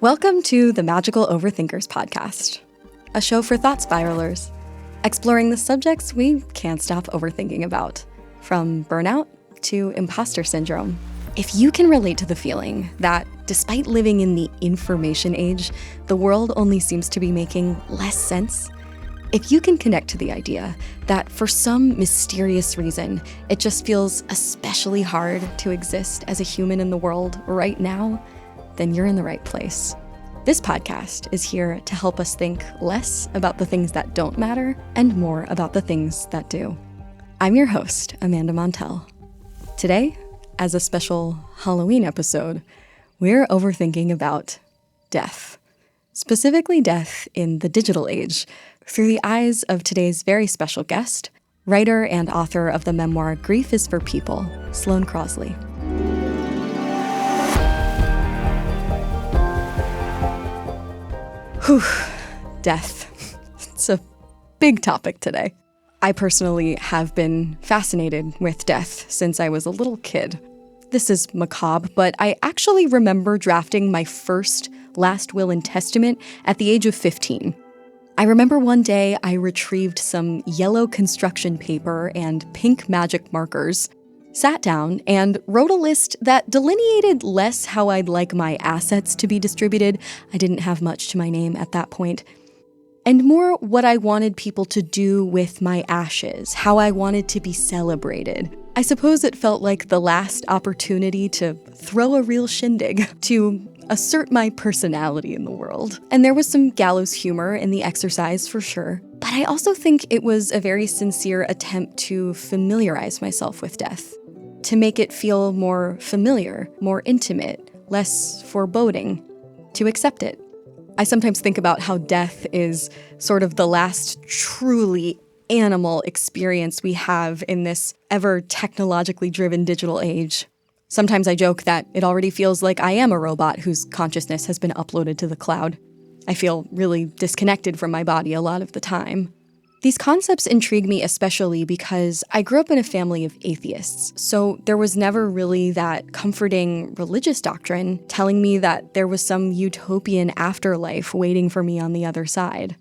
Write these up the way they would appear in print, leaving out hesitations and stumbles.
Welcome to the Magical Overthinkers podcast, a show for thought spiralers, exploring the subjects we can't stop overthinking about, from burnout to imposter syndrome. If you can relate to the feeling that despite living in the information age, the world only seems to be making less sense, if you can connect to the idea that for some mysterious reason, it just feels especially hard to exist as a human in the world right now, then you're in the right place. This podcast is here to help us think less about the things that don't matter and more about the things that do. I'm your host, Amanda Montell. Today, as a special Halloween episode, we're overthinking about death, specifically death in the digital age, through the eyes of today's very special guest, writer and author of the memoir Grief is for People, Sloane Crosley. Whew, death. It's a big topic today. I personally have been fascinated with death since I was a little kid. This is macabre, but I actually remember drafting my first last will and testament at the age of 15. I remember one day I retrieved some yellow construction paper and pink magic markers, sat down, and wrote a list that delineated less how I'd like my assets to be distributed — I didn't have much to my name at that point — and more what I wanted people to do with my ashes, how I wanted to be celebrated. I suppose it felt like the last opportunity to throw a real shindig, to assert my personality in the world. And there was some gallows humor in the exercise for sure, but I also think it was a very sincere attempt to familiarize myself with death, to make it feel more familiar, more intimate, less foreboding, to accept it. I sometimes think about how death is sort of the last truly animal experience we have in this ever technologically driven digital age. Sometimes I joke that it already feels like I am a robot whose consciousness has been uploaded to the cloud. I feel really disconnected from my body a lot of the time. These concepts intrigue me especially because I grew up in a family of atheists, so there was never really that comforting religious doctrine telling me that there was some utopian afterlife waiting for me on the other side.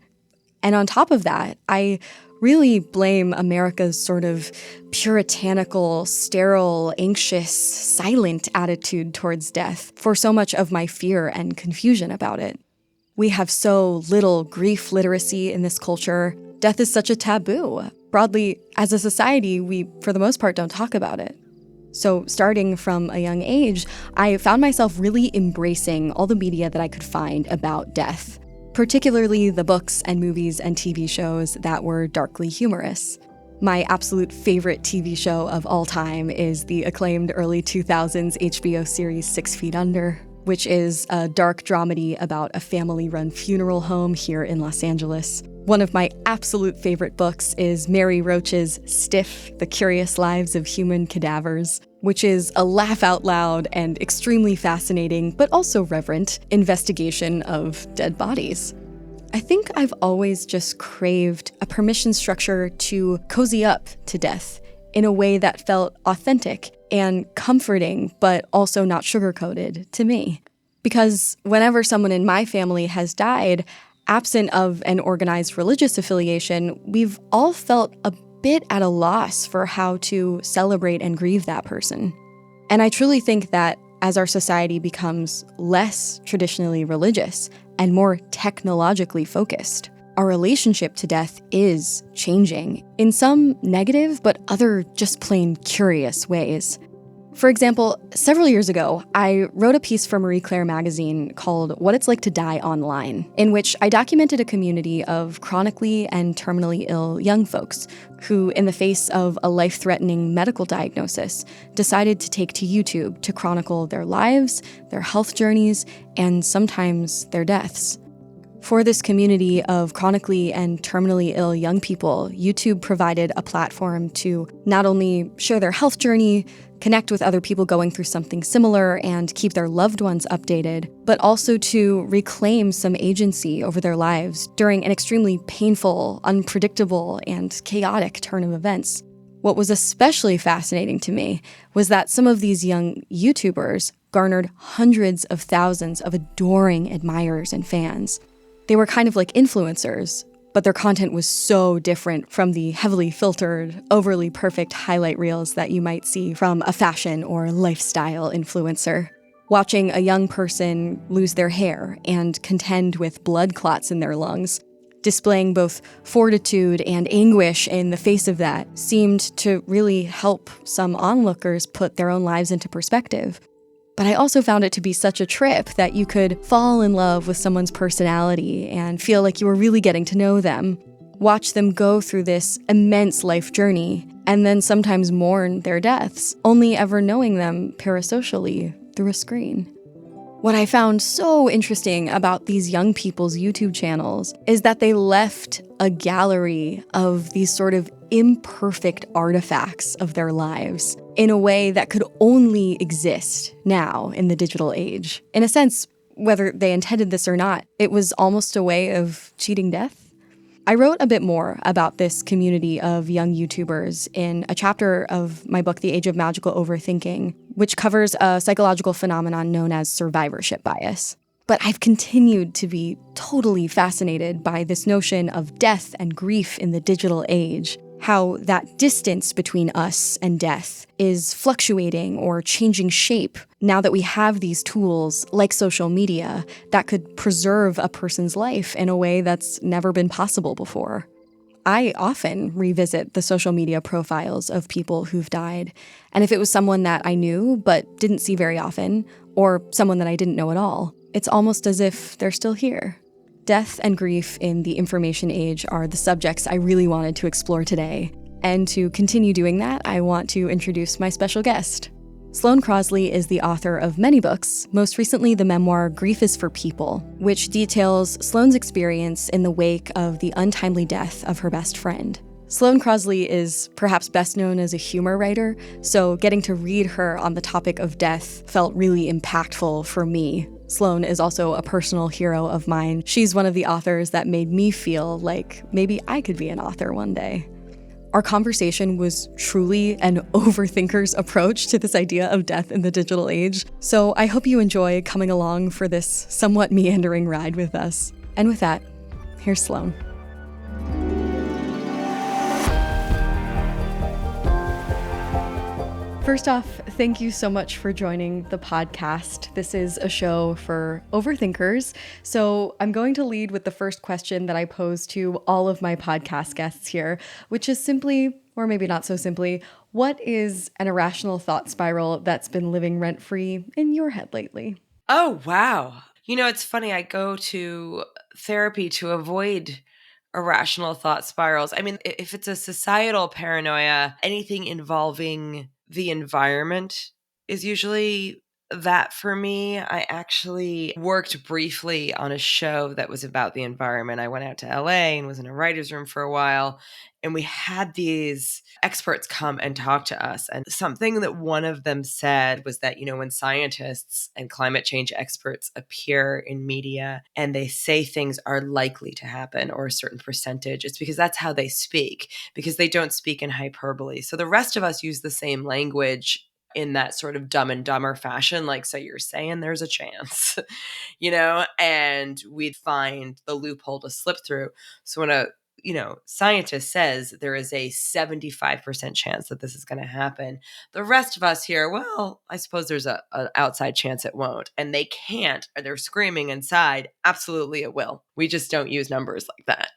And on top of that, I really blame America's sort of puritanical, sterile, anxious, silent attitude towards death for so much of my fear and confusion about it. We have so little grief literacy in this culture. Death is such a taboo. Broadly, as a society, we, for the most part, don't talk about it. So starting from a young age, I found myself really embracing all the media that I could find about death, particularly the books and movies and TV shows that were darkly humorous. My absolute favorite TV show of all time is the acclaimed early 2000s HBO series 6 Feet Under, which is a dark dramedy about a family-run funeral home here in Los Angeles. One of my absolute favorite books is Mary Roach's Stiff: The Curious Lives of Human Cadavers, which is a laugh-out-loud and extremely fascinating, but also reverent, investigation of dead bodies. I think I've always just craved a permission structure to cozy up to death in a way that felt authentic and comforting, but also not sugar-coated to me. Because whenever someone in my family has died, absent of an organized religious affiliation, we've all felt a bit at a loss for how to celebrate and grieve that person. And I truly think that as our society becomes less traditionally religious and more technologically focused, our relationship to death is changing in some negative but other just plain curious ways. For example, several years ago, I wrote a piece for Marie Claire magazine called What It's Like to Die Online, in which I documented a community of chronically and terminally ill young folks who, in the face of a life-threatening medical diagnosis, decided to take to YouTube to chronicle their lives, their health journeys, and sometimes their deaths. For this community of chronically and terminally ill young people, YouTube provided a platform to not only share their health journey, connect with other people going through something similar, and keep their loved ones updated, but also to reclaim some agency over their lives during an extremely painful, unpredictable, and chaotic turn of events. What was especially fascinating to me was that some of these young YouTubers garnered hundreds of thousands of adoring admirers and fans. They were kind of like influencers, but their content was so different from the heavily filtered, overly perfect highlight reels that you might see from a fashion or lifestyle influencer. Watching a young person lose their hair and contend with blood clots in their lungs, displaying both fortitude and anguish in the face of that, seemed to really help some onlookers put their own lives into perspective. But I also found it to be such a trip that you could fall in love with someone's personality and feel like you were really getting to know them, watch them go through this immense life journey, and then sometimes mourn their deaths, only ever knowing them parasocially through a screen. What I found so interesting about these young people's YouTube channels is that they left a gallery of these sort of imperfect artifacts of their lives in a way that could only exist now in the digital age. In a sense, whether they intended this or not, it was almost a way of cheating death. I wrote a bit more about this community of young YouTubers in a chapter of my book, The Age of Magical Overthinking, which covers a psychological phenomenon known as survivorship bias. But I've continued to be totally fascinated by this notion of death and grief in the digital age, how that distance between us and death is fluctuating or changing shape now that we have these tools like social media that could preserve a person's life in a way that's never been possible before. I often revisit the social media profiles of people who've died, and if it was someone that I knew but didn't see very often, or someone that I didn't know at all, it's almost as if they're still here. Death and grief in the information age are the subjects I really wanted to explore today. And to continue doing that, I want to introduce my special guest. Sloane Crosley is the author of many books, most recently the memoir Grief is for People, which details Sloane's experience in the wake of the untimely death of her best friend. Sloane Crosley is perhaps best known as a humor writer, so getting to read her on the topic of death felt really impactful for me. Sloane is also a personal hero of mine. She's one of the authors that made me feel like maybe I could be an author one day. Our conversation was truly an overthinker's approach to this idea of death in the digital age, so I hope you enjoy coming along for this somewhat meandering ride with us. And with that, here's Sloane. First off, thank you so much for joining the podcast. This is a show for overthinkers, so I'm going to lead with the first question that I pose to all of my podcast guests here, which is simply, or maybe not so simply, what is an irrational thought spiral that's been living rent-free in your head lately? Oh, wow. You know, it's funny. I go to therapy to avoid irrational thought spirals. I mean, if it's a societal paranoia, anything involving the environment is usually that for me. I actually worked briefly on a show that was about the environment. I went out to LA and was in a writer's room for a while, and we had these experts come and talk to us. And something that one of them said was that, you know, when scientists and climate change experts appear in media and they say things are likely to happen or a certain percentage, it's because that's how they speak, because they don't speak in hyperbole. So the rest of us use the same language in that sort of Dumb and Dumber fashion, like, so you're saying there's a chance, you know, and we'd find the loophole to slip through. So when a scientist says there is a 75% chance that this is going to happen, the rest of us here, well, I suppose there's an outside chance it won't. And they can't, or they're screaming inside, absolutely it will. We just don't use numbers like that.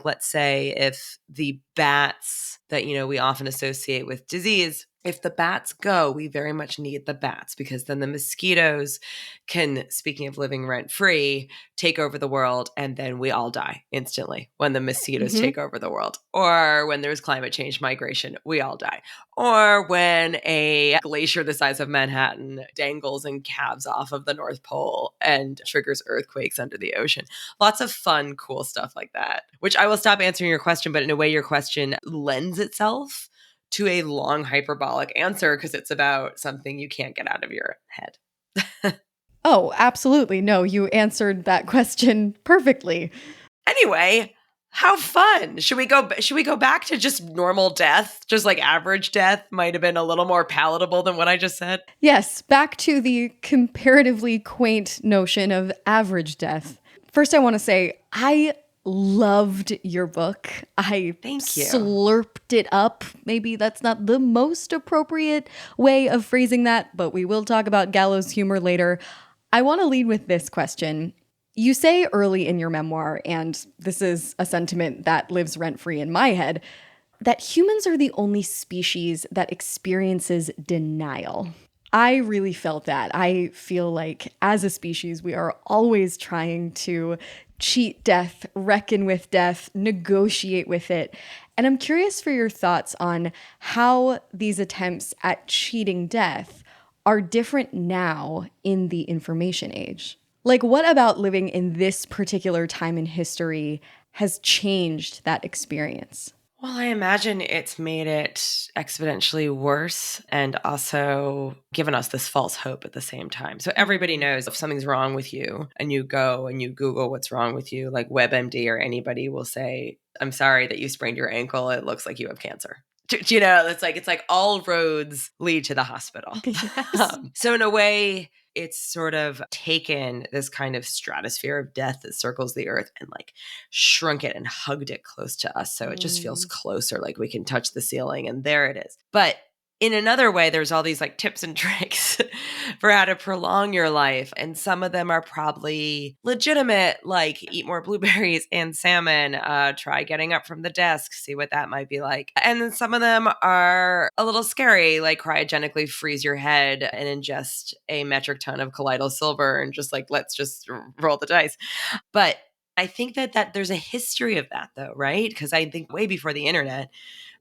Let's say if the bats that, you know, we often associate with disease, if the bats go, we very much need the bats, because then the mosquitoes can, speaking of living rent free, take over the world, and then we all die instantly when the mosquitoes take over the world. Or when there's climate change migration, we all die. Or when a glacier the size of Manhattan dangles and calves off of the North Pole and triggers earthquakes under the ocean. Lots of fun, cool stuff like that, which I will stop answering your question, but in a way your question lends itself to a long hyperbolic answer because it's about something you can't get out of your head. Oh, absolutely. No, you answered that question perfectly. Anyway, How fun. Should we go back to just normal death? Just like average death might have been a little more palatable than what I just said. Yes, back to the comparatively quaint notion of average death. First, I want to say I loved your book. I Thank you. slurped it up. Maybe that's not the most appropriate way of phrasing that, but we will talk about gallows humor later. I want to lead with this question. You say early in your memoir, and this is a sentiment that lives rent-free in my head, that humans are the only species that experiences denial. I really felt that. I feel like as a species, we are always trying to cheat death, reckon with death, negotiate with it. And I'm curious for your thoughts on how these attempts at cheating death are different now in the information age. Like, what about living in this particular time in history has changed that experience? Well, I imagine it's made it exponentially worse and also given us this false hope at the same time. So everybody knows if something's wrong with you and you go and you Google what's wrong with you, like WebMD or anybody will say, I'm sorry that you sprained your ankle. It looks like you have cancer. It's like all roads lead to the hospital. Yes. So in a way, it's sort of taken this kind of stratosphere of death that circles the earth and like shrunk it and hugged it close to us. So it just feels closer, like we can touch the ceiling and there it is. But in another way, there's all these like tips and tricks for how to prolong your life. And some of them are probably legitimate, like eat more blueberries and salmon, try getting up from the desk, see what that might be like. And then some of them are a little scary, like cryogenically freeze your head and ingest a metric ton of colloidal silver and just like, let's just roll the dice. But I think that there's a history of that though, right? Because I think way before the internet,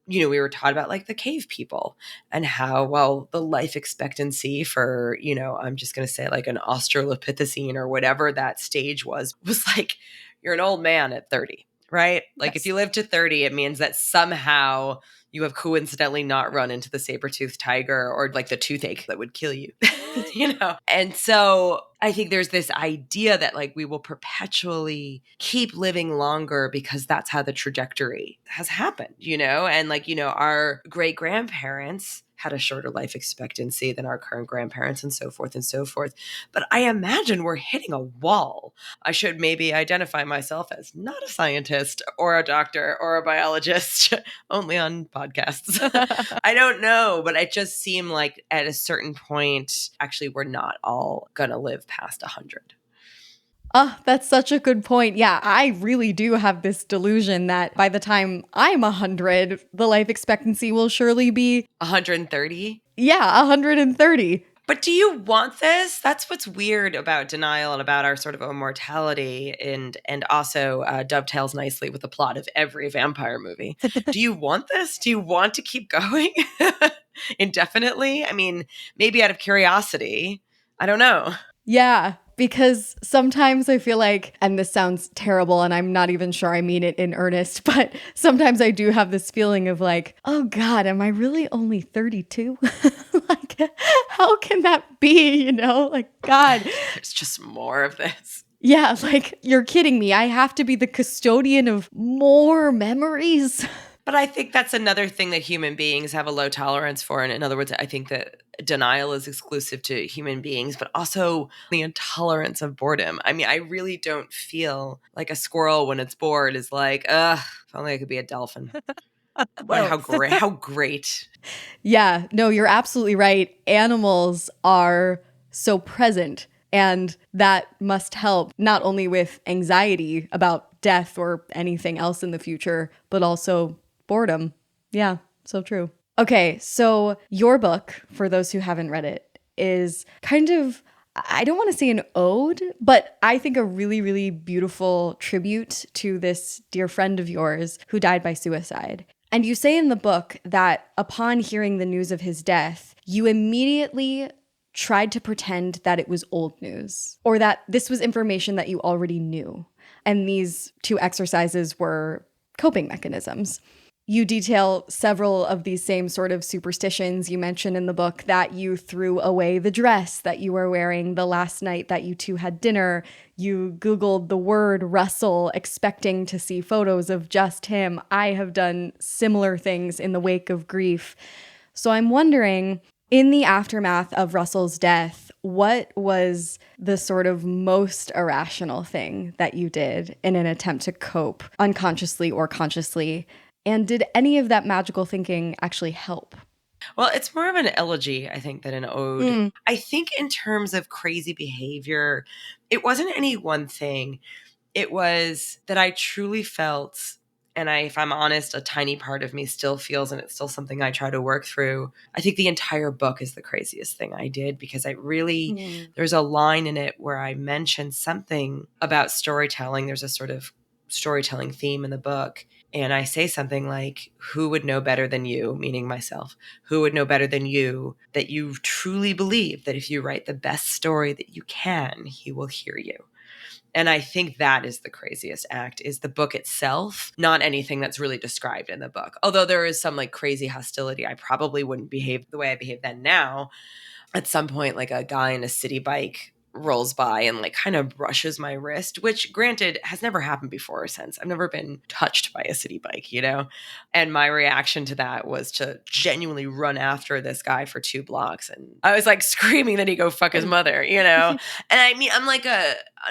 we were taught about like the cave people and how, well, the life expectancy for, I'm just going to say like an Australopithecine or whatever that stage was like, you're an old man at 30, right? Like if you live to 30, it means that somehow you have coincidentally not run into the saber-toothed tiger or like the toothache that would kill you, And so I think there's this idea that like we will perpetually keep living longer because that's how the trajectory has happened, and like, our great grandparents had a shorter life expectancy than our current grandparents and so forth and so forth. But I imagine we're hitting a wall. I should maybe identify myself as not a scientist or a doctor or a biologist, only on podcasts. I don't know, but it just seemed like at a certain point, actually, we're not all going to live past 100. Oh, that's such a good point. Yeah, I really do have this delusion that by the time I'm 100, the life expectancy will surely be 130. Yeah, 130. But do you want this? That's what's weird about denial and about our sort of immortality and also dovetails nicely with the plot of every vampire movie. Do you want this? Do you want to keep going indefinitely? I mean, maybe out of curiosity. I don't know. Yeah, because sometimes I feel like, and this sounds terrible and I'm not even sure I mean it in earnest, but sometimes I do have this feeling of like, oh God, am I really only 32? Like, how can that be? Like, God. There's just more of this. Yeah, like, you're kidding me. I have to be the custodian of more memories. But I think that's another thing that human beings have a low tolerance for. And in other words, I think that denial is exclusive to human beings, but also the intolerance of boredom. I mean, I really don't feel like a squirrel when it's bored is like, ugh, if only I could be a dolphin. Boy, how great. Yeah, no, you're absolutely right. Animals are so present, and that must help not only with anxiety about death or anything else in the future, but also boredom. Yeah, so true. Okay, so your book, for those who haven't read it, is kind of, I don't want to say an ode, but I think a really, really beautiful tribute to this dear friend of yours who died by suicide. And you say in the book that upon hearing the news of his death, you immediately tried to pretend that it was old news or that this was information that you already knew. And these two exercises were coping mechanisms. You detail several of these same sort of superstitions you mentioned in the book, that you threw away the dress that you were wearing the last night that you two had dinner. You Googled the word Russell, expecting to see photos of just him. I have done similar things in the wake of grief. So I'm wondering, in the aftermath of Russell's death, what was the sort of most irrational thing that you did in an attempt to cope, unconsciously or consciously? And did any of that magical thinking actually help? Well, it's more of an elegy, I think, than an ode. Mm. I think in terms of crazy behavior, it wasn't any one thing. It was that I truly felt, and if I'm honest, a tiny part of me still feels, and it's still something I try to work through. I think the entire book is the craziest thing I did, because I really, Mm. there's a line in it where I mentioned something about storytelling. There's a sort of storytelling theme in the book. And I say something like, who would know better than you, meaning myself, who would know better than you that you truly believe that if you write the best story that you can, he will hear you. And I think that is the craziest act, is the book itself, not anything that's really described in the book. Although there is some like crazy hostility. I probably wouldn't behave the way I behave then now. At some point, like a guy in a city bike rolls by and like kind of brushes my wrist, which granted has never happened before or since. I've never been touched by a city bike, you know? And my reaction to that was to genuinely run after this guy for 2 blocks. And I was like screaming that he go fuck his mother, you know? And I mean, I'm like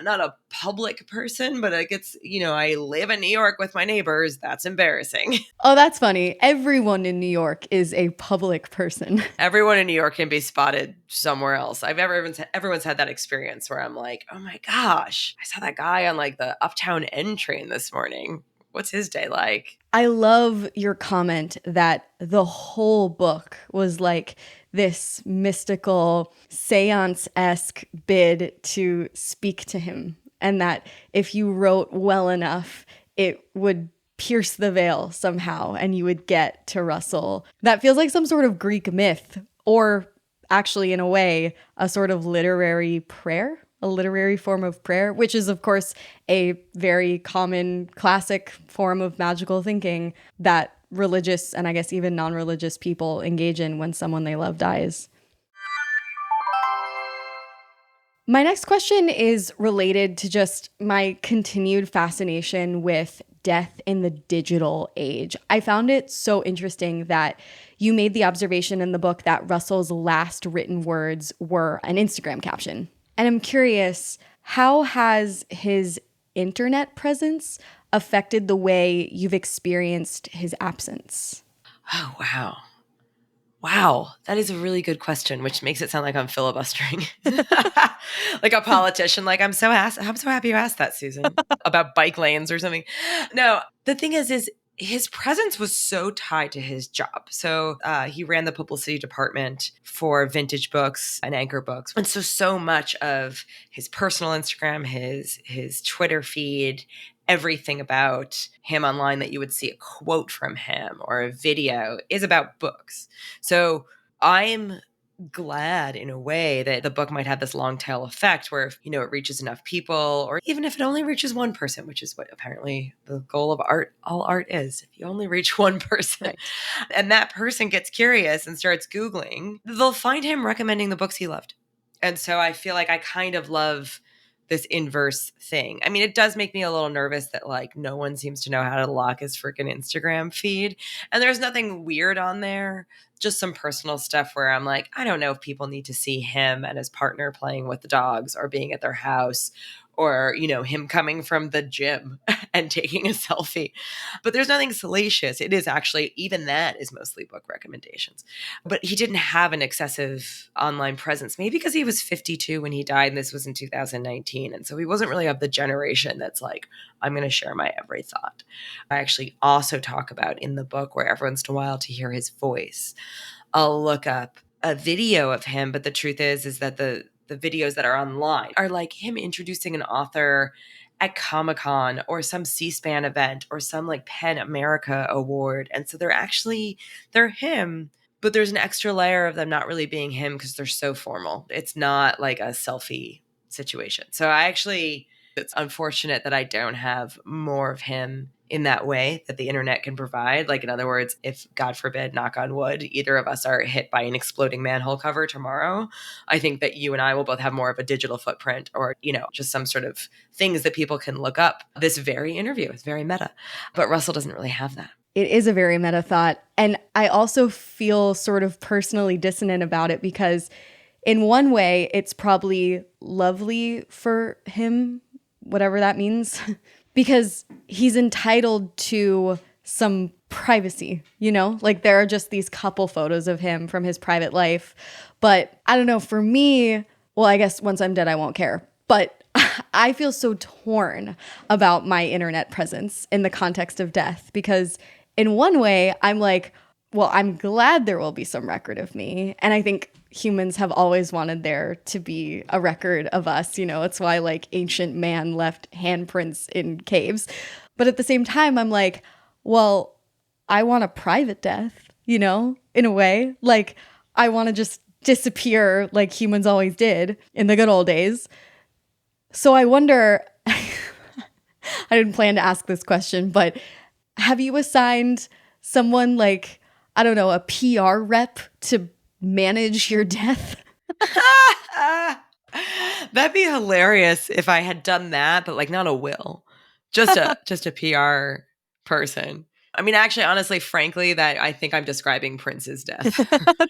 not a public person, but like it's, I live in New York with my neighbors. That's embarrassing. Oh, that's funny. Everyone in New York is a public person. Everyone in New York can be spotted somewhere else. Everyone's had that experience where I'm like, oh my gosh, I saw that guy on like the Uptown N train this morning. What's his day like? I love your comment that the whole book was like this mystical seance-esque bid to speak to him, and that if you wrote well enough, it would pierce the veil somehow and you would get to Russell. That feels like some sort of Greek myth, or actually, in a way, a sort of literary prayer, a literary form of prayer, which is, of course, a very common classic form of magical thinking that religious and I guess even non-religious people engage in when someone they love dies. My next question is related to just my continued fascination with death in the digital age. I found it so interesting that you made the observation in the book that Russell's last written words were an Instagram caption. And I'm curious, how has his internet presence affected the way you've experienced his absence? Oh, wow. Wow, that is a really good question, which makes it sound like I'm filibustering. Like a politician. Like I'm so happy you asked that, Susan, about bike lanes or something. No, the thing is his presence was so tied to his job. So he ran the publicity department for Vintage Books and Anchor Books, and so much of his personal Instagram, his Twitter feed, everything about him online that you would see a quote from him or a video is about books. So I'm glad in a way that the book might have this long tail effect where if, it reaches enough people, or even if it only reaches one person, which is what apparently the goal of art, all art is. If you only reach one person, Right. and that person gets curious and starts Googling, they'll find him recommending the books he loved. And so I feel like I kind of love this inverse thing. I mean, it does make me a little nervous that like no one seems to know how to lock his freaking Instagram feed. And there's nothing weird on there, just some personal stuff where I'm like, I don't know if people need to see him and his partner playing with the dogs or being at their house, or, him coming from the gym and taking a selfie. But there's nothing salacious. It is actually, even that is mostly book recommendations. But he didn't have an excessive online presence, maybe because he was 52 when he died, and this was in 2019. And so he wasn't really of the generation that's like, I'm going to share my every thought. I actually also talk about in the book where every once in a while to hear his voice, I'll look up a video of him. But the truth is that the videos that are online are like him introducing an author at Comic-Con or some C-SPAN event or some like PEN America award. And so they're him, but there's an extra layer of them not really being him because they're so formal. It's not like a selfie situation. So I actually It's unfortunate that I don't have more of him in that way that the internet can provide. Like, in other words, if God forbid, knock on wood, either of us are hit by an exploding manhole cover tomorrow, I think that you and I will both have more of a digital footprint or, just some sort of things that people can look up. This very interview is very meta, but Russell doesn't really have that. It is a very meta thought. And I also feel sort of personally dissonant about it because in one way, it's probably lovely for him, whatever that means, because he's entitled to some privacy, Like there are just these couple photos of him from his private life. But I don't know, for me, well, I guess once I'm dead, I won't care. But I feel so torn about my internet presence in the context of death because in one way, I'm like, well, I'm glad there will be some record of me. And I think humans have always wanted there to be a record of us. It's why like ancient man left handprints in caves. But at the same time, I'm like, well, I want a private death, in a way. Like I want to just disappear like humans always did in the good old days. So I wonder, I didn't plan to ask this question, but have you assigned someone like, I don't know, a PR rep to manage your death? That'd be hilarious if I had done that, but like not a will, just a PR person. I mean, actually, honestly, frankly, that I think I'm describing Prince's death,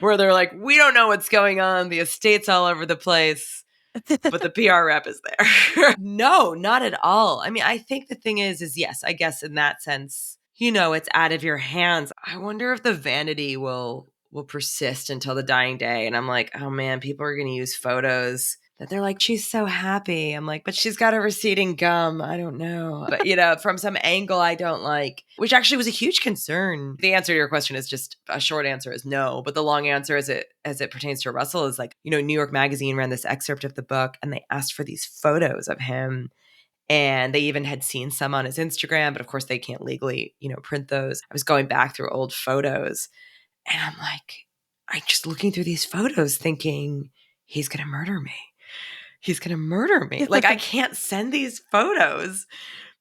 where they're like, we don't know what's going on. The estate's all over the place, but the PR rep is there. No, not at all. I mean, I think the thing is yes, I guess in that sense, it's out of your hands. I wonder if the vanity will persist until the dying day. And I'm like, oh man, people are going to use photos that they're like, she's so happy. I'm like, but she's got a receding gum. I don't know. But, from some angle I don't like, which actually was a huge concern. The answer to your question is just a short answer is no. But the long answer as it pertains to Russell is like, New York Magazine ran this excerpt of the book and they asked for these photos of him. And they even had seen some on his Instagram, but of course they can't legally, print those. I was going back through old photos and I'm like, I'm just looking through these photos thinking he's going to murder me. He's going to murder me. Like I can't send these photos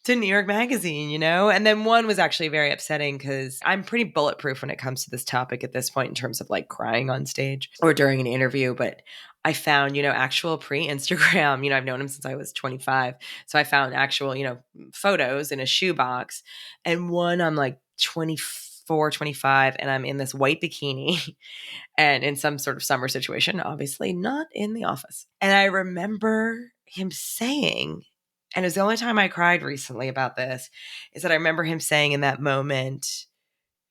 to New York Magazine, And then one was actually very upsetting because I'm pretty bulletproof when it comes to this topic at this point in terms of like crying on stage or during an interview. But I found, actual pre-Instagram, I've known him since I was 25. So I found actual, photos in a shoebox. And one I'm like 24, 25, and I'm in this white bikini and in some sort of summer situation, obviously not in the office. And I remember him saying, and it was the only time I cried recently about this, is that I remember him saying in that moment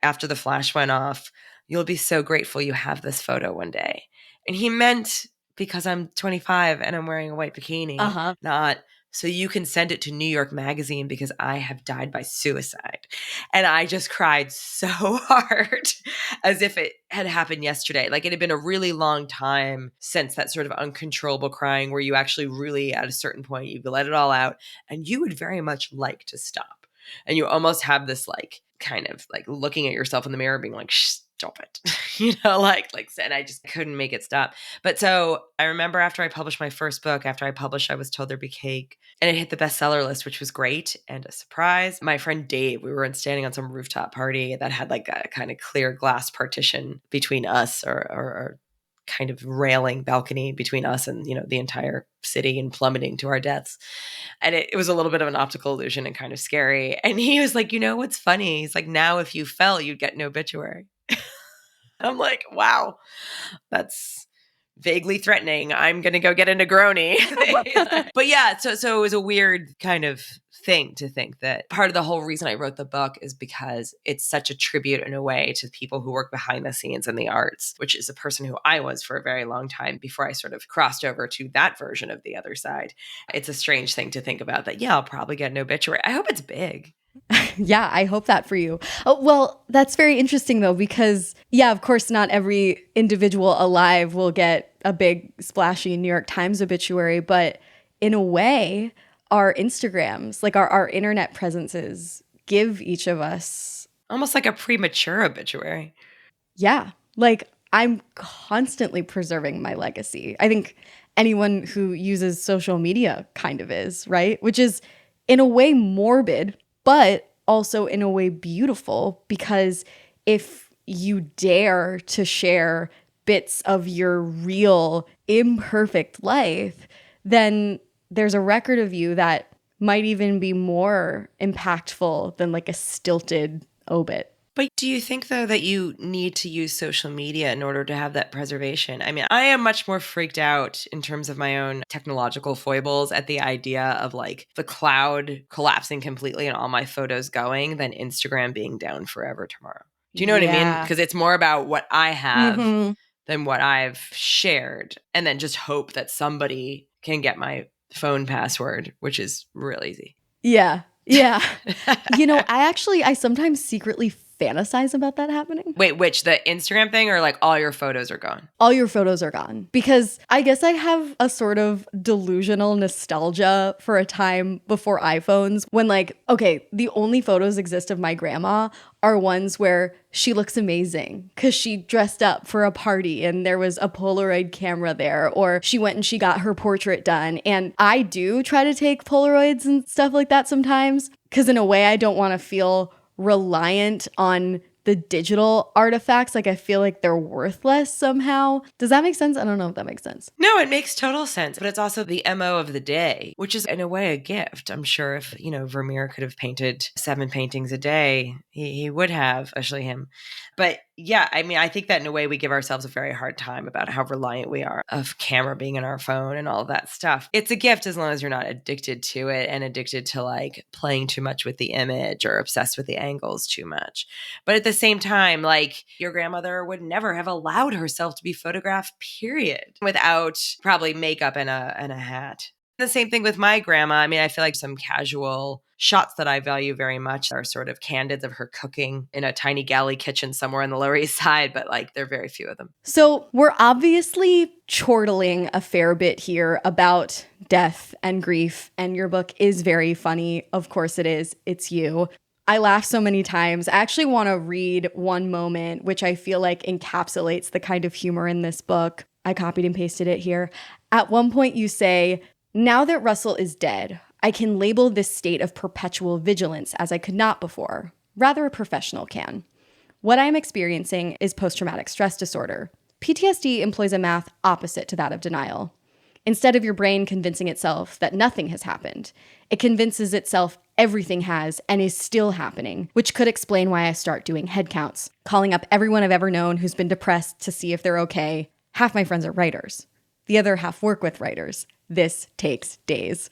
after the flash went off, you'll be so grateful you have this photo one day. And he meant because I'm 25 and I'm wearing a white bikini, not so you can send it to New York Magazine because I have died by suicide. And I just cried so hard as if it had happened yesterday. Like it had been a really long time since that sort of uncontrollable crying where you actually really, at a certain point, you let it all out and you would very much like to stop. And you almost have this like kind of like looking at yourself in the mirror being like, stop it, and I just couldn't make it stop. But so I remember after I published my first book, I was told there'd be cake and it hit the bestseller list, which was great. And a surprise, my friend Dave, we were standing on some rooftop party that had like a kind of clear glass partition between us or kind of railing balcony between us and, the entire city and plummeting to our deaths. And it was a little bit of an optical illusion and kind of scary. And he was like, what's funny? He's like, now if you fell, you'd get an obituary. I'm like, wow, that's vaguely threatening. I'm going to go get a Negroni. But yeah, so it was a weird kind of thing to think that part of the whole reason I wrote the book is because it's such a tribute in a way to people who work behind the scenes in the arts, which is a person who I was for a very long time before I sort of crossed over to that version of the other side. It's a strange thing to think about that, yeah, I'll probably get an obituary. I hope it's big. Yeah, I hope that for you. Oh, well, that's very interesting, though, because, yeah, of course, not every individual alive will get a big, splashy New York Times obituary. But in a way, our Instagrams, like our internet presences, give each of us almost like a premature obituary. Yeah. Like, I'm constantly preserving my legacy. I think anyone who uses social media kind of is, right? Which is in a way morbid, but also in a way beautiful, because if you dare to share bits of your real imperfect life, then there's a record of you that might even be more impactful than like a stilted obit. But do you think, though, that you need to use social media in order to have that preservation? I mean, I am much more freaked out in terms of my own technological foibles at the idea of like the cloud collapsing completely and all my photos going than Instagram being down forever tomorrow. Do you know what I mean? Yeah. Because it's more about what I have Mhm. than what I've shared, and then just hope that somebody can get my phone password, which is real easy. Yeah. Yeah. I sometimes secretly fantasize about that happening. Wait, which, the Instagram thing, or like all your photos are gone? All your photos are gone. Because I guess I have a sort of delusional nostalgia for a time before iPhones when, like, okay, the only photos exist of my grandma are ones where she looks amazing because she dressed up for a party and there was a Polaroid camera there, or she went and she got her portrait done. And I do try to take Polaroids and stuff like that sometimes because, in a way, I don't want to feel reliant on the digital artifacts. Like, I feel like they're worthless somehow. Does that make sense? I don't know if that makes sense. No, it makes total sense. But it's also the MO of the day, which is in a way a gift. I'm sure if, Vermeer could have painted 7 paintings a day, he would have, especially him. But yeah, I mean, I think that in a way we give ourselves a very hard time about how reliant we are of camera being in our phone and all of that stuff. It's a gift as long as you're not addicted to it and addicted to like playing too much with the image or obsessed with the angles too much. But at the same time, like, your grandmother would never have allowed herself to be photographed, period, without probably makeup and a hat. The same thing with my grandma. I mean, I feel like some casual shots that I value very much are sort of candids of her cooking in a tiny galley kitchen somewhere on the Lower East Side, but like there are very few of them. So we're obviously chortling a fair bit here about death and grief, and your book is very funny. Of course it is. It's you. I laugh so many times. I actually want to read one moment, which I feel like encapsulates the kind of humor in this book. I copied and pasted it here. At one point you say, "Now that Russell is dead, I can label this state of perpetual vigilance as I could not before. Rather, a professional can. What I'm experiencing is post-traumatic stress disorder. PTSD employs a math opposite to that of denial. Instead of your brain convincing itself that nothing has happened, it convinces itself everything has and is still happening, which could explain why I start doing head counts, calling up everyone I've ever known who's been depressed to see if they're okay. Half my friends are writers. The other half work with writers. This takes days."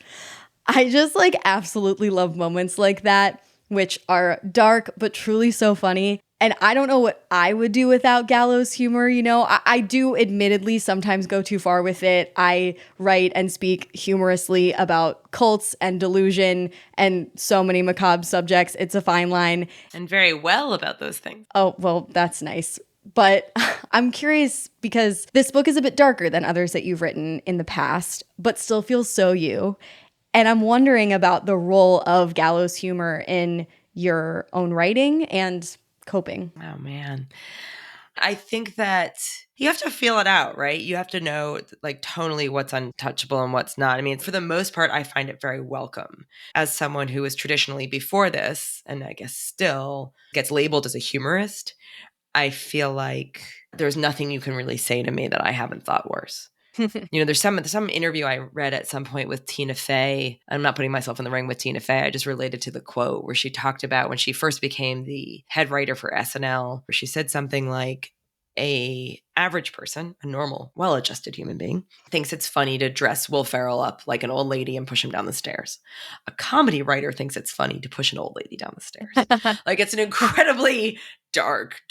I just like absolutely love moments like that, which are dark but truly so funny. And I don't know what I would do without gallows humor. I do admittedly sometimes go too far with it. I write and speak humorously about cults and delusion and so many macabre subjects. It's a fine line. And very well about those things. Oh, well, that's nice. But I'm curious because this book is a bit darker than others that you've written in the past, but still feels so you. And I'm wondering about the role of gallows humor in your own writing and coping. Oh, man. I think that you have to feel it out, right? You have to know, like, tonally what's untouchable and what's not. I mean, for the most part, I find it very welcome. As someone who was traditionally before this, and I guess still gets labeled as a humorist, I feel like there's nothing you can really say to me that I haven't thought worse. There's some interview I read at some point with Tina Fey. I'm not putting myself in the ring with Tina Fey. I just related to the quote where she talked about when she first became the head writer for SNL, where she said something like, a average person, a normal, well-adjusted human being, thinks it's funny to dress Will Ferrell up like an old lady and push him down the stairs. A comedy writer thinks it's funny to push an old lady down the stairs. Like, it's an incredibly dark,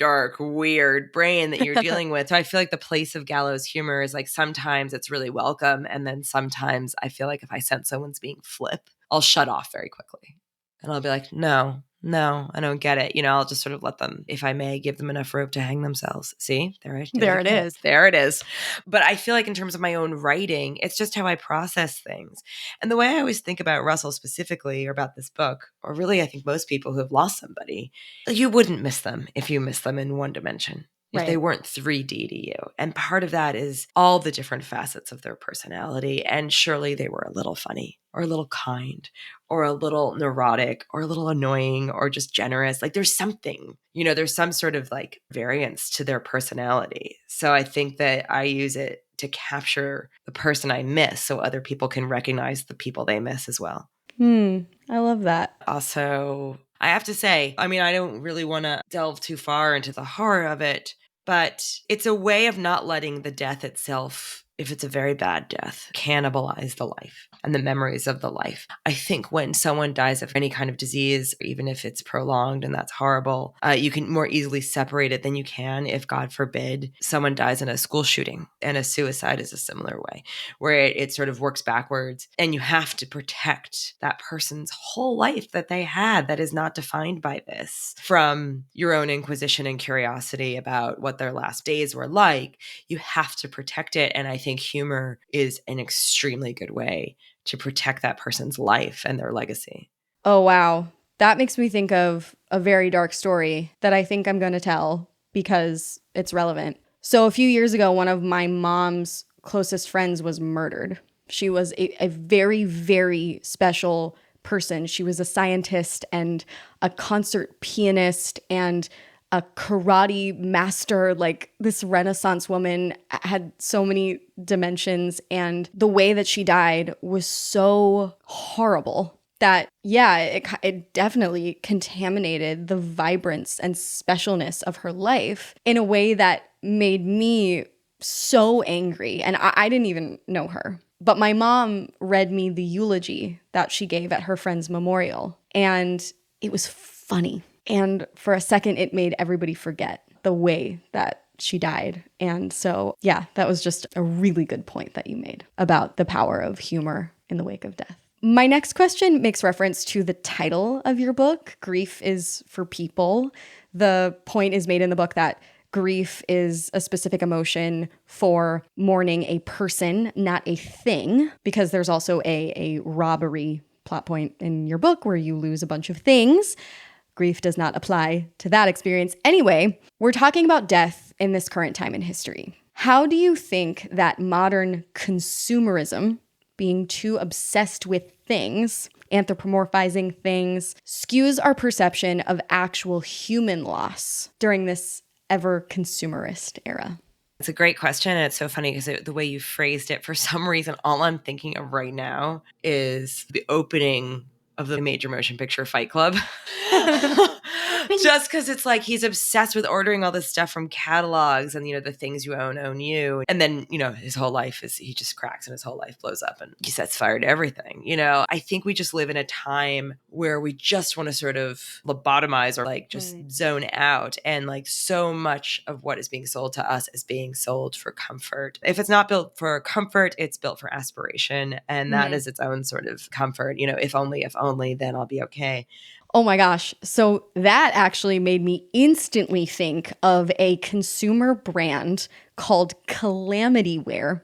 weird brain that you're dealing with. So I feel like the place of gallows humor is like sometimes it's really welcome. And then sometimes I feel like if I sense someone's being flip, I'll shut off very quickly. And I'll be like, no, I don't get it. I'll just sort of let them, if I may, give them enough rope to hang themselves. See, there it is. There it is. But I feel like in terms of my own writing, it's just how I process things. And the way I always think about Russell specifically, or about this book, or really I think most people who have lost somebody, you wouldn't miss them if you miss them in one dimension. if they weren't 3D to you. And part of that is all the different facets of their personality. And surely they were a little funny or a little kind or a little neurotic or a little annoying or just generous. Like there's something, there's some sort of like variance to their personality. So I think that I use it to capture the person I miss so other people can recognize the people they miss as well. I love that. Also, I have to say, I don't really want to delve too far into the horror of it, but it's a way of not letting the death itself, if it's a very bad death, cannibalize the life and the memories of the life. I think when someone dies of any kind of disease, even if it's prolonged and that's horrible, you can more easily separate it than you can if, God forbid, someone dies in a school shooting. And a suicide is a similar way, where it sort of works backwards. And you have to protect that person's whole life that they had that is not defined by this from your own inquisition and curiosity about what their last days were like. You have to protect it. And I think humor is an extremely good way to protect that person's life and their legacy. Oh, wow. That makes me think of a very dark story that I think I'm going to tell because it's relevant. So a few years ago, one of my mom's closest friends was murdered. She was a very, very special person. She was a scientist and a concert pianist and a karate master. Like this Renaissance woman had so many dimensions, and the way that she died was so horrible that, yeah, it definitely contaminated the vibrance and specialness of her life in a way that made me so angry. And I didn't even know her. But my mom read me the eulogy that she gave at her friend's memorial, and it was funny. And for a second, it made everybody forget the way that she died. And so, yeah, that was just a really good point that you made about the power of humor in the wake of death. My next question makes reference to the title of your book, Grief is for People. The point is made in the book that grief is a specific emotion for mourning a person, not a thing, because there's also a robbery plot point in your book where you lose a bunch of things. Grief does not apply to that experience. Anyway, we're talking about death in this current time in history. How do you think that modern consumerism, being too obsessed with things, anthropomorphizing things, skews our perception of actual human loss during this ever consumerist era? It's a great question. And it's so funny because the way you phrased it, for some reason, all I'm thinking of right now is the opening of the major motion picture Fight Club. Just because it's like he's obsessed with ordering all this stuff from catalogs and, the things you own you. And then, his whole life is he just cracks and his whole life blows up and he sets fire to everything. I think we just live in a time where we just want to sort of lobotomize or like just zone out. And like so much of what is being sold to us is being sold for comfort. If it's not built for comfort, it's built for aspiration. And that is its own sort of comfort. If only, then I'll be okay. Oh my gosh. So that actually made me instantly think of a consumer brand called Calamity Ware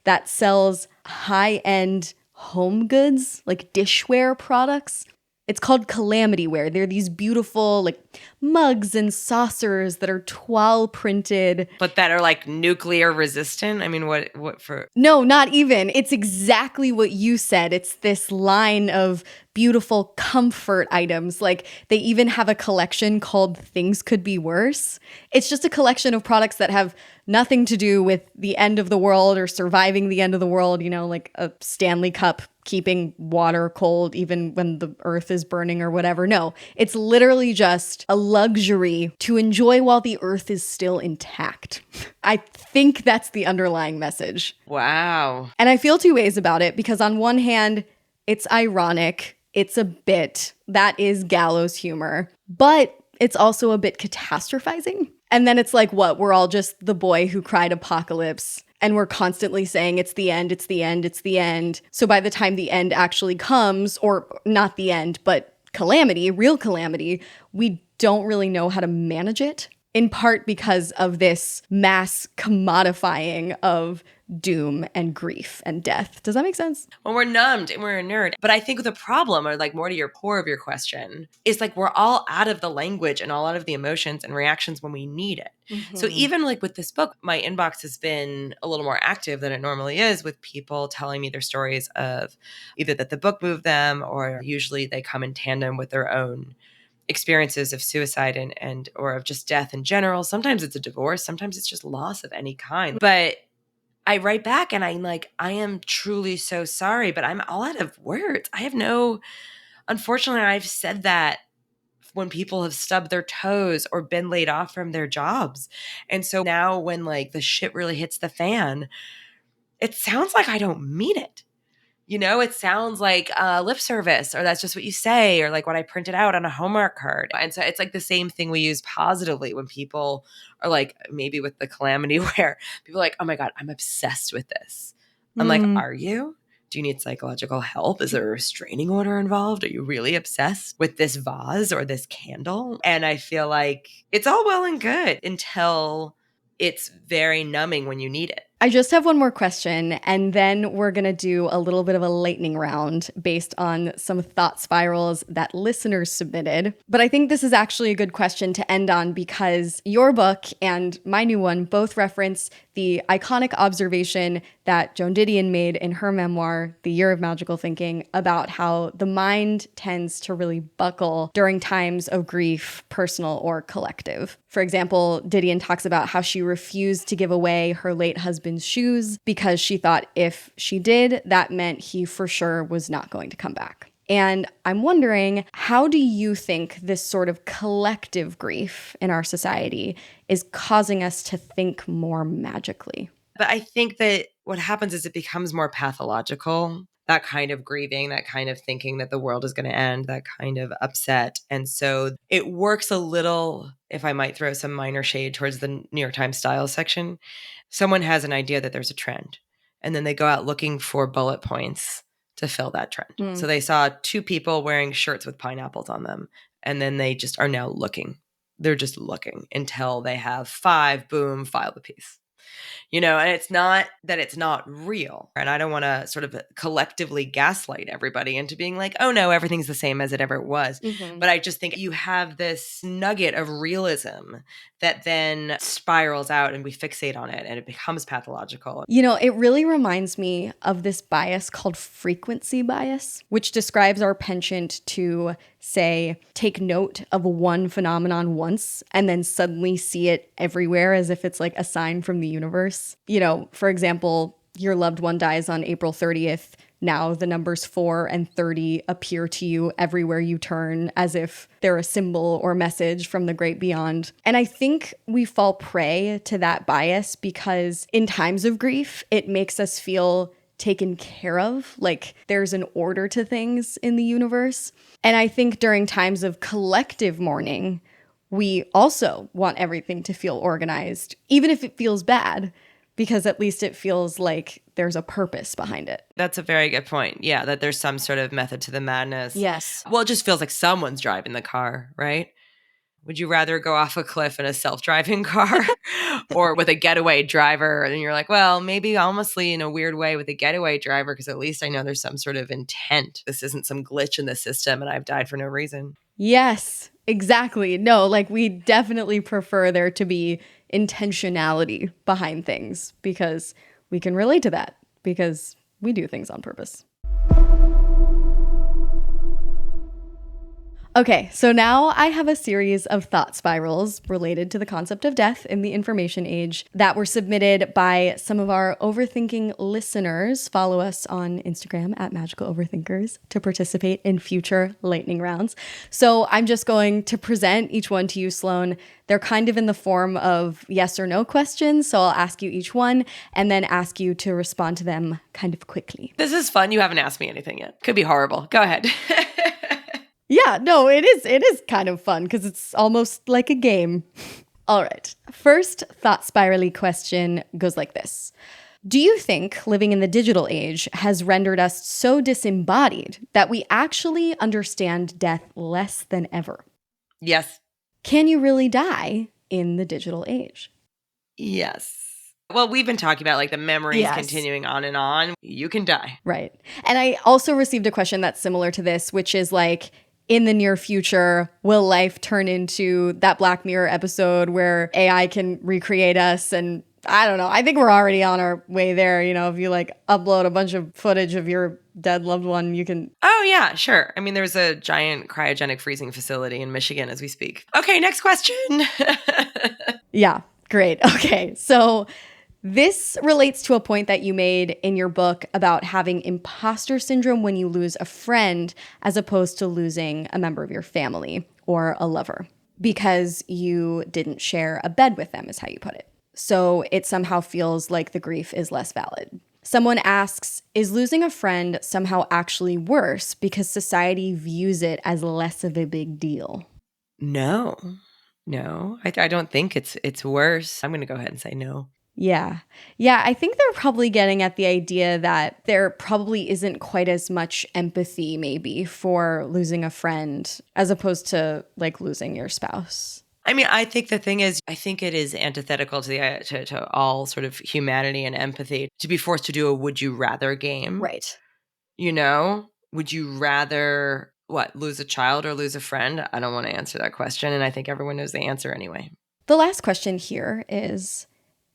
that sells high-end home goods, like dishware products. It's called Calamity Ware. They're these beautiful like mugs and saucers that are toile printed. But that are like nuclear resistant? I mean, what for? No, not even. It's exactly what you said. It's this line of beautiful comfort items. Like they even have a collection called Things Could Be Worse. It's just a collection of products that have nothing to do with the end of the world or surviving the end of the world, like a Stanley Cup keeping water cold even when the earth is burning or whatever. No, it's literally just a luxury to enjoy while the earth is still intact. I think that's the underlying message. Wow. And I feel two ways about it because on one hand, it's ironic. It's a bit. That is gallows humor. But it's also a bit catastrophizing. And then it's like, what? We're all just the boy who cried apocalypse. And we're constantly saying it's the end, it's the end, it's the end. So by the time the end actually comes, or not the end, but calamity, real calamity, we don't really know how to manage it. in part because of this mass commodifying of doom and grief and death. Does that make sense? Well, we're numbed and we're inert. But I think the problem, or like more to your core of your question, is like we're all out of the language and all out of the emotions and reactions when we need it. So even like with this book, my inbox has been a little more active than it normally is, with people telling me their stories of either that the book moved them, or usually they come in tandem with their own experiences of suicide and or of just death in general. Sometimes it's a divorce, sometimes it's just loss of any kind. But I write back and I'm like, I am truly so sorry, but I'm all out of words. Unfortunately, I've said that when people have stubbed their toes or been laid off from their jobs. And so now when like the shit really hits the fan, it sounds like I don't mean it. You know, it sounds like lip service, or that's just what you say, or like what I printed out on a Hallmark card. And so it's like the same thing we use positively when people are like, maybe with the calamity, where people are like, oh my God, I'm obsessed with this. I'm like, are you? Do you need psychological help? Is there a restraining order involved? Are you really obsessed with this vase or this candle? And I feel like it's all well and good until it's very numbing when you need it. I just have one more question, and then we're going to do a little bit of a lightning round based on some thought spirals that listeners submitted. But I think this is actually a good question to end on, because your book and my new one both reference the iconic observation that Joan Didion made in her memoir, The Year of Magical Thinking, about how the mind tends to really buckle during times of grief, personal or collective. For example, Didion talks about how she refused to give away her late husband's shoes because she thought if she did, that meant he for sure was not going to come back. And I'm wondering, how do you think this sort of collective grief in our society is causing us to think more magically? But I think that what happens is it becomes more pathological, that kind of grieving, that kind of thinking that the world is going to end, that kind of upset. And so it works a little, if I might throw some minor shade towards the New York Times style section. Someone has an idea that there's a trend, and then they go out looking for bullet points to fill that trend. So they saw two people wearing shirts with pineapples on them, and then they just are now looking. They're just looking until they have 5, boom, file the piece. You know, and it's not that it's not real. And I don't want to sort of collectively gaslight everybody into being like, oh no, everything's the same as it ever was. But I just think you have this nugget of realism that then spirals out and we fixate on it and it becomes pathological. You know, it really reminds me of this bias called frequency bias, which describes our penchant to, say, take note of one phenomenon once and then suddenly see it everywhere as if it's like a sign from the universe. You know, for example, your loved one dies on April 30th. Now the numbers 4 and 30 appear to you everywhere you turn as if they're a symbol or message from the great beyond. And I think we fall prey to that bias because in times of grief, it makes us feel taken care of, like there's an order to things in the universe. And I think during times of collective mourning, we also want everything to feel organized, even if it feels bad, because at least it feels like there's a purpose behind it. That's a very good point. Yeah, that there's some sort of method to the madness. Yes. Well, it just feels like someone's driving the car, right? Would you rather go off a cliff in a self-driving car or with a getaway driver? And you're like, well, maybe honestly in a weird way with a getaway driver, because at least I know there's some sort of intent. This isn't some glitch in the system and I've died for no reason. Yes, exactly. No, like we definitely prefer there to be intentionality behind things because we can relate to that because we do things on purpose. Okay, so now I have a series of thought spirals related to the concept of death in the information age that were submitted by some of our overthinking listeners. Follow us on Instagram at Magical Overthinkers to participate in future lightning rounds. So I'm just going to present each one to you, Sloan. They're kind of in the form of yes or no questions, so I'll ask you each one and then ask you to respond to them kind of quickly. This is fun. You haven't asked me anything yet. Could be horrible. Go ahead. Yeah, no, it is kind of fun because it's almost like a game. All right. First thought spirally question goes like this. Do you think living in the digital age has rendered us so disembodied that we actually understand death less than ever? Yes. Can you really die in the digital age. Yes. Well, we've been talking about like the memories Yes. continuing on and on. You can die. Right. And I also received a question that's similar to this, which is like, in the near future, will life turn into that Black Mirror episode where AI can recreate us? And I don't know. I think we're already on our way there. You know, if you like upload a bunch of footage of your dead loved one, you can. Oh, yeah, sure. I mean, there's a giant cryogenic freezing facility in Michigan as we speak. Okay, next question. Yeah, great. Okay. So this relates to a point that you made in your book about having imposter syndrome when you lose a friend as opposed to losing a member of your family or a lover because you didn't share a bed with them, is how you put it. So it somehow feels like the grief is less valid. Someone asks, is losing a friend somehow actually worse because society views it as less of a big deal? No, I don't think it's worse. I'm going to go ahead and say no. Yeah. Yeah, I think they're probably getting at the idea that there probably isn't quite as much empathy maybe for losing a friend as opposed to like losing your spouse. I mean, I think the thing is, I think it is antithetical to the to all sort of humanity and empathy to be forced to do a would you rather game. Right. You know, would you rather what, lose a child or lose a friend? I don't want to answer that question, and I think everyone knows the answer anyway. The last question here is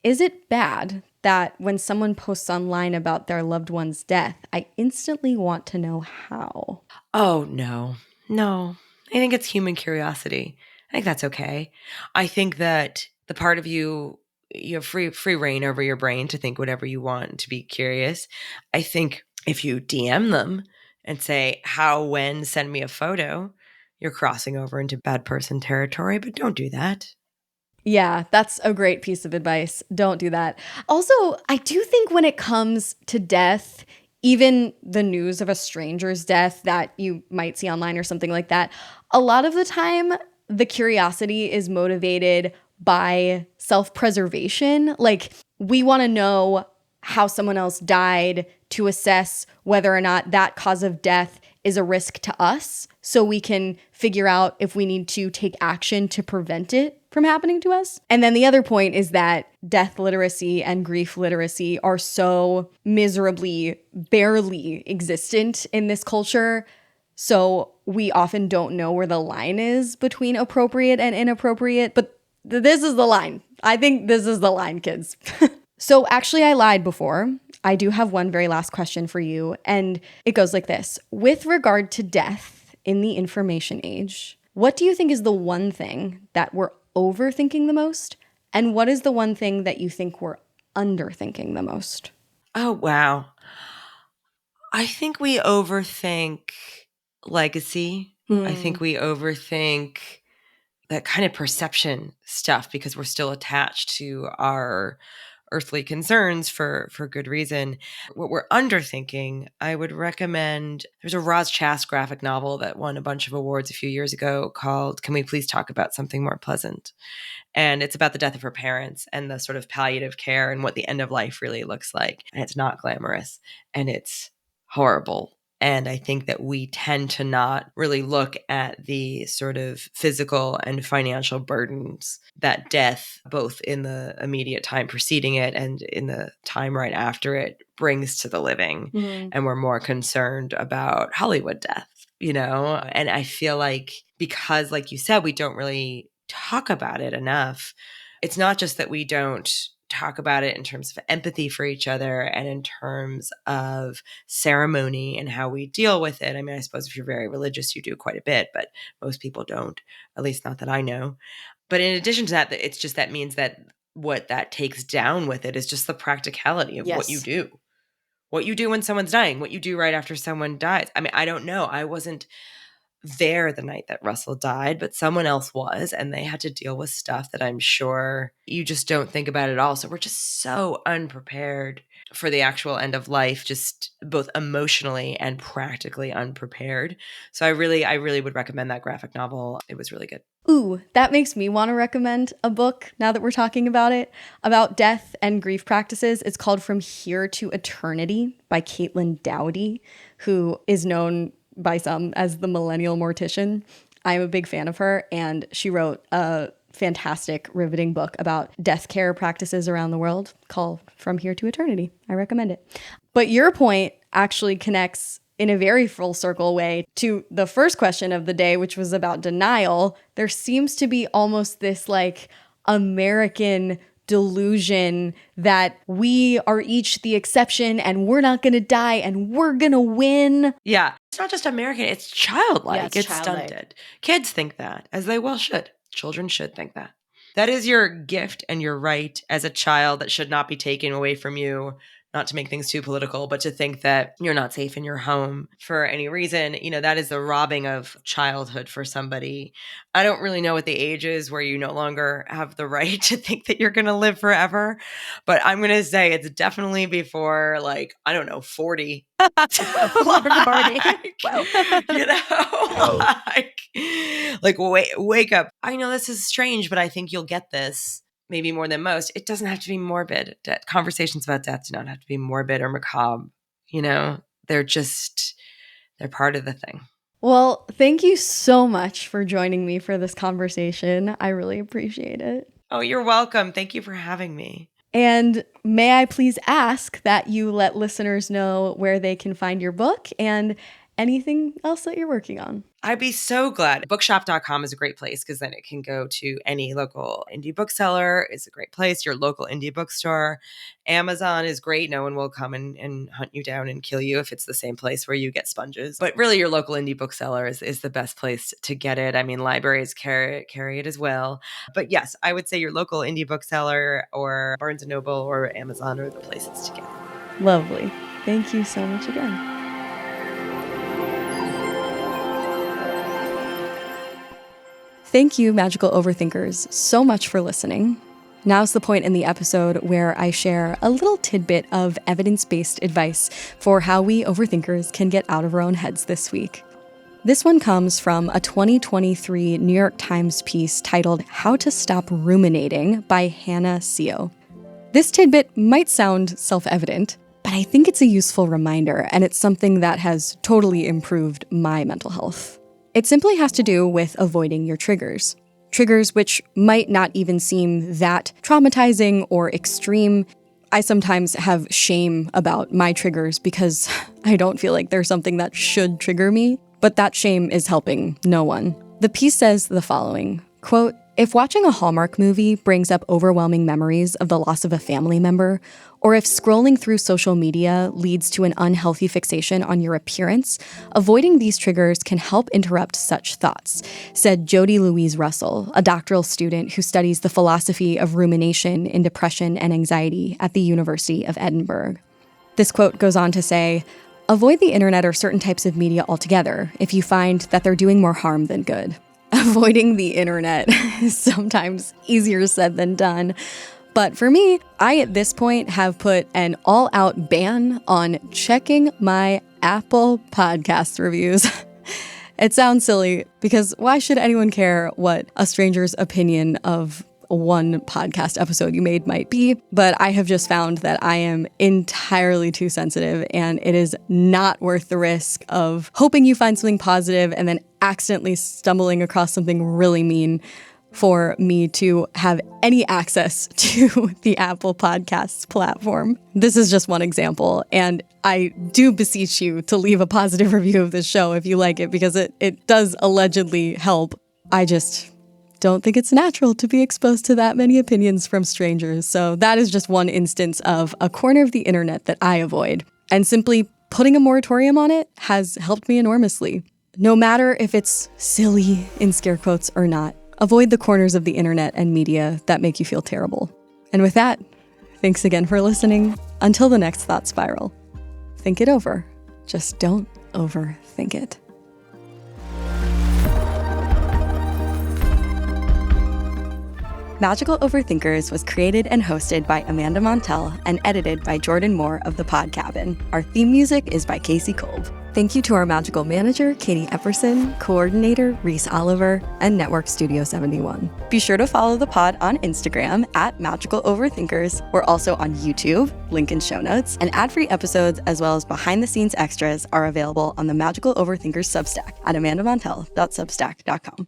it bad that when someone posts online about their loved one's death, I instantly want to know how? Oh, no. No. I think it's human curiosity. I think that's okay. I think that the part of you have free reign over your brain to think whatever you want and to be curious. I think if you DM them and say, how, when, send me a photo, you're crossing over into bad person territory, but don't do that. Yeah, that's a great piece of advice. Don't do that. Also, I do think when it comes to death, even the news of a stranger's death that you might see online or something like that, a lot of the time, the curiosity is motivated by self-preservation. Like, we want to know how someone else died to assess whether or not that cause of death is a risk to us so we can figure out if we need to take action to prevent it from happening to us. And then the other point is that death literacy and grief literacy are so miserably, barely existent in this culture. So we often don't know where the line is between appropriate and inappropriate. But this is the line. I think this is the line, kids. So actually, I lied before. I do have one very last question for you. And it goes like this. With regard to death in the information age, what do you think is the one thing that we're overthinking the most? And what is the one thing that you think we're underthinking the most? Oh, wow. I think we overthink legacy. I think we overthink that kind of perception stuff because we're still attached to our earthly concerns for good reason. What we're underthinking, I would recommend, there's a Roz Chast graphic novel that won a bunch of awards a few years ago called Can We Please Talk About Something More Pleasant? And it's about the death of her parents and the sort of palliative care and what the end of life really looks like. And it's not glamorous and it's horrible. And I think that we tend to not really look at the sort of physical and financial burdens that death, both in the immediate time preceding it and in the time right after it, brings to the living. Mm-hmm. And we're more concerned about Hollywood death, you know? And I feel like because, like you said, we don't really talk about it enough, it's not just that we don't talk about it in terms of empathy for each other and in terms of ceremony and how we deal with it. I mean, I suppose if you're very religious, you do quite a bit, but most people don't, at least not that I know. But in addition to that, it's just that means that what that takes down with it is just the practicality of what you do. What you do when someone's dying, what you do right after someone dies. I mean, I don't know. I wasn't there the night that Russell died, but someone else was, and they had to deal with stuff that I'm sure you just don't think about at all. So we're just so unprepared for the actual end of life, just both emotionally and practically unprepared. So I really would recommend that graphic novel. It was really good. Ooh, that makes me want to recommend a book now that we're talking about it, about death and grief practices. It's called From Here to Eternity by Caitlin Dowdy, who is known by some as the millennial mortician. I'm a big fan of her, and she wrote a fantastic, riveting book about death care practices around the world called From Here to Eternity. I recommend it. But your point actually connects in a very full circle way to the first question of the day, which was about denial. There seems to be almost this like American delusion that we are each the exception and we're not going to die and we're going to win. Yeah. It's not just American, it's childlike. Yeah, it's childlike. stunted. Kids think that, as they well should. Children should think that. That is your gift and your right as a child that should not be taken away from you. Not to make things too political, but to think that you're not safe in your home for any reason, that is the robbing of childhood for somebody. I don't really know what the age is where you no longer have the right to think that you're going to live forever, but I'm going to say it's definitely before 40. Wake up. I know this is strange, but I think you'll get this. Maybe more than most. It doesn't have to be morbid. Conversations about death do not have to be morbid or macabre. They're part of the thing. Well, thank you so much for joining me for this conversation. I really appreciate it. Oh, you're welcome. Thank you for having me. And may I please ask that you let listeners know where they can find your book and anything else that you're working on? I'd be so glad. Bookshop.com is a great place because then it can go to any local indie bookseller. It's a great place. Your local indie bookstore. Amazon is great. No one will come and hunt you down and kill you if it's the same place where you get sponges. But really, your local indie bookseller is the best place to get it. I mean, libraries carry it as well. But yes, I would say your local indie bookseller or Barnes & Noble or Amazon are the places to get it. Lovely. Thank you so much again. Thank you, Magical Overthinkers, so much for listening. Now's the point in the episode where I share a little tidbit of evidence-based advice for how we overthinkers can get out of our own heads this week. This one comes from a 2023 New York Times piece titled How to Stop Ruminating by Hannah Seo. This tidbit might sound self-evident, but I think it's a useful reminder, and it's something that has totally improved my mental health. It simply has to do with avoiding your triggers. Triggers which might not even seem that traumatizing or extreme. I sometimes have shame about my triggers because I don't feel like there's something that should trigger me, but that shame is helping no one. The piece says the following, quote, "If watching a Hallmark movie brings up overwhelming memories of the loss of a family member, or if scrolling through social media leads to an unhealthy fixation on your appearance, avoiding these triggers can help interrupt such thoughts," said Jody Louise Russell, a doctoral student who studies the philosophy of rumination in depression and anxiety at the University of Edinburgh. This quote goes on to say, "Avoid the internet or certain types of media altogether if you find that they're doing more harm than good." Avoiding the internet is sometimes easier said than done. But for me, I at this point have put an all-out ban on checking my Apple Podcast reviews. It sounds silly because why should anyone care what a stranger's opinion of one podcast episode you made might be? But I have just found that I am entirely too sensitive, and it is not worth the risk of hoping you find something positive and then accidentally stumbling across something really mean for me to have any access to the Apple Podcasts platform. This is just one example, and I do beseech you to leave a positive review of this show if you like it, because it does allegedly help. I just don't think it's natural to be exposed to that many opinions from strangers. So that is just one instance of a corner of the internet that I avoid. And simply putting a moratorium on it has helped me enormously. No matter if it's silly, in scare quotes, or not, avoid the corners of the internet and media that make you feel terrible. And with that, thanks again for listening. Until the next thought spiral, think it over. Just don't overthink it. Magical Overthinkers was created and hosted by Amanda Montell and edited by Jordan Moore of The Pod Cabin. Our theme music is by Casey Kolb. Thank you to our magical manager, Katie Epperson, coordinator, Reese Oliver, and Network Studio 71. Be sure to follow the pod on Instagram at Magical Overthinkers. We're also on YouTube, link in show notes, and ad-free episodes as well as behind-the-scenes extras are available on the Magical Overthinkers Substack at amandamontell.substack.com.